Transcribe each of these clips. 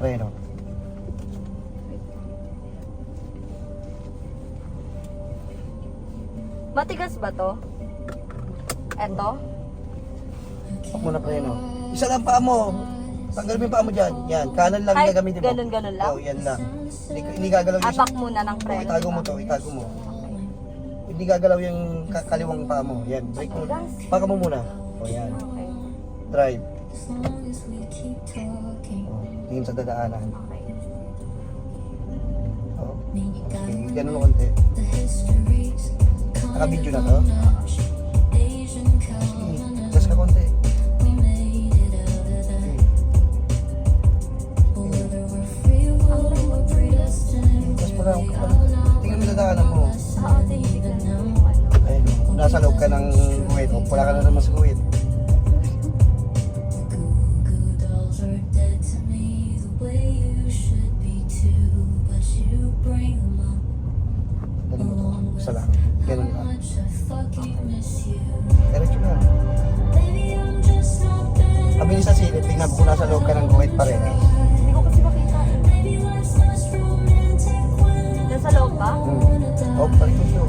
preno. Matigas ba to? Eto? Huwag mo na preno. Isa lang paa mo. Tanggal mo yung paa mo dyan. Yan, kanan lang Ay, gagamitin mo. ganun lang? Oo, yan lang. Hindi gagalaw yung... Apak muna ng preno. Itago mo to, itago mo. Hindi gagalaw yung kaliwang paa mo. Yan, brake mo. Paka mo muna. O yan. Okay. Drive. O, tingin sa dadaanan. Okay. O, okay, ganun mo konti. Naka-video na to? Sige, gas ka konti. Gas pa lang. Tingnan mo dadaanan mo. Oo, tinitignan ko yung ano. Ayun, kung nasa loob ka ng guhit, o wala ka na naman sa guhit. Dali mo to. Isa lang. Ganun lang. Diretso lang. Mabilis sa silip. Tingnan mo kung nasa loob ka ng guhit pa rin. Hindi ko kasi makita. Nasa loob ba? Oh, balik mo siya.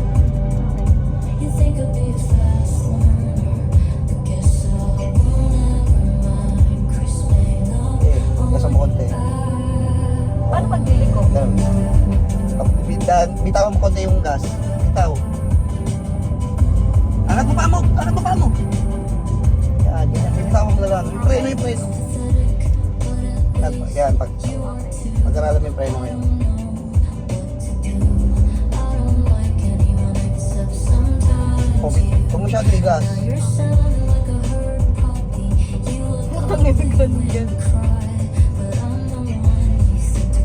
Okay, nasa mo konti. Paano pagdili ko? Ganun. Bitawan mo konti yung gas. Bitaw. Angat mo pa mo! Angat mo pa mo! Yan, yan. Bitawan mo lang. Yung preno, yung preno. Yan, pag-aralan mo yung preno ngayon. Huwag mo siya tigas. Ganun.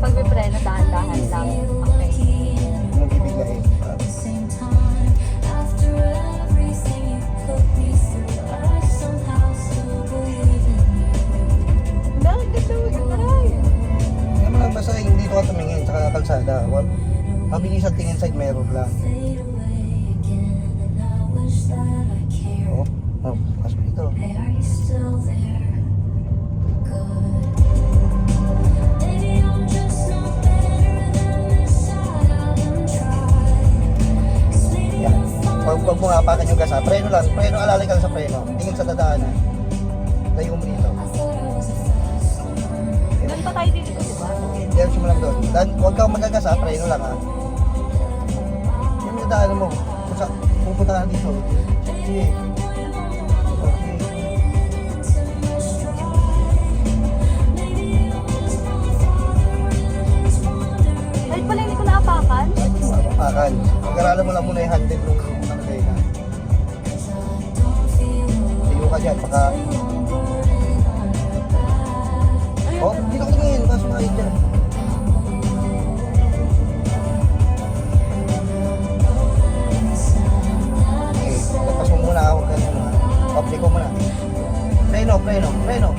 Pag may preno, dahan-dahan lang. Okay. Huwag mong ibigayin. Ganda mo, aray. Hindi mo lang basta hindi ko tumingin sa kalsada. Mabilis ang tingin side mirror lang. Oh, kas mo dito. Yan. Huwag mo hapakan yung gas ha. Preno lang. Preno, alalay ka lang sa preno. Tingin sa dadaanan. Layo mo dito. Doon pa tayo dito, di ba? Diretso mo lang doon. Huwag kang magagas ha. Preno lang ha. Yung dadaanan mo. Kung sa pupunta ka dito. Sige. Okay. Ay, pala hindi ko naapakan. Akan. Pag-aralan mo lang muna yung handle nung nakagay na. Tayo ka dyan. Baka... Oh, dito ka tingin. Baka sumakit dyan. Okay. Lapas mo muna. Huwag ka muna. Public ko muna. Preno, preno, preno.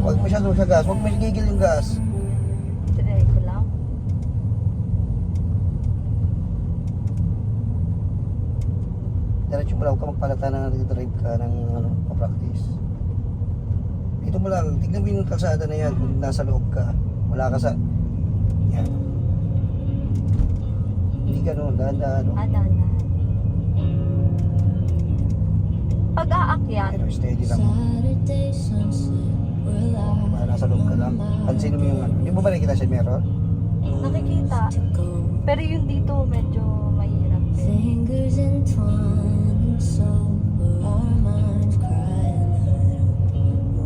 Huwag masyado sa gas. Huwag mo gigil yung gas. Try ko lang. Diretso mo lang. Huwag ka magpalata na nag-drive ka ng pa-practice. Dito mo lang. Tignan mo yung kalsada na yan. Kung nasa loob ka. Wala ka sa... Yan. Hindi ganun. Dahan-dahan. Dahan. Pag aakyat, Pero steady lang. Nasa loob ka lang. Pansinin mo yung ano. Hindi mo ba nakikita siya meron? nakikita. Pero yung dito medyo mahirap. Fingers entwined, so our minds cry a little.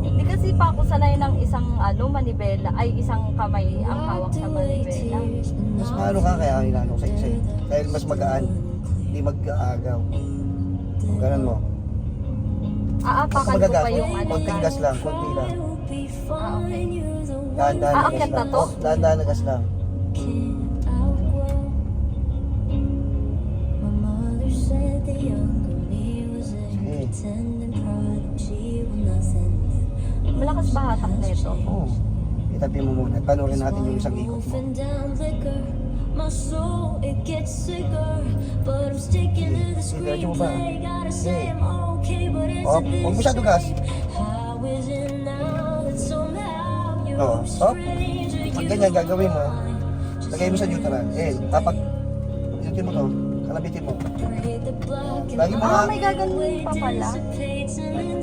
Hindi kasi pa ako sanay ng isang manibela, ay isang kamay ang hawak sa manibela. Mas maano ka kaya hinanong sa isa. Dahil mas magaan. Hindi mag-aagaw. Kung ganun mo. Aapakan ko pa yung konting gas lang, konti lang. okay. Dahan-dahan na gas Aakyat na lang. to? Oh, dahan-dahan na gas lang. Sige. Malakas ba hatak nito? Oo. Itabi mo muna. Panurin natin yung isang ikot mo. Moving down liquor, my soul it gets sicker, but I'm sticking to the Diretso mo ba? screenplay. Gotta say Okay. I'm okay, but it's Oh, a bit huwag masyado gas. How is it now that somehow you're Oh, a stop. stranger? Pag ganyan gagawin mo, lagay mo sa neutral. Kapag yutin mo to, kalabitin mo. Break the block and Lagi mo Ah, nga, may gaganon pa pala. dissipates and then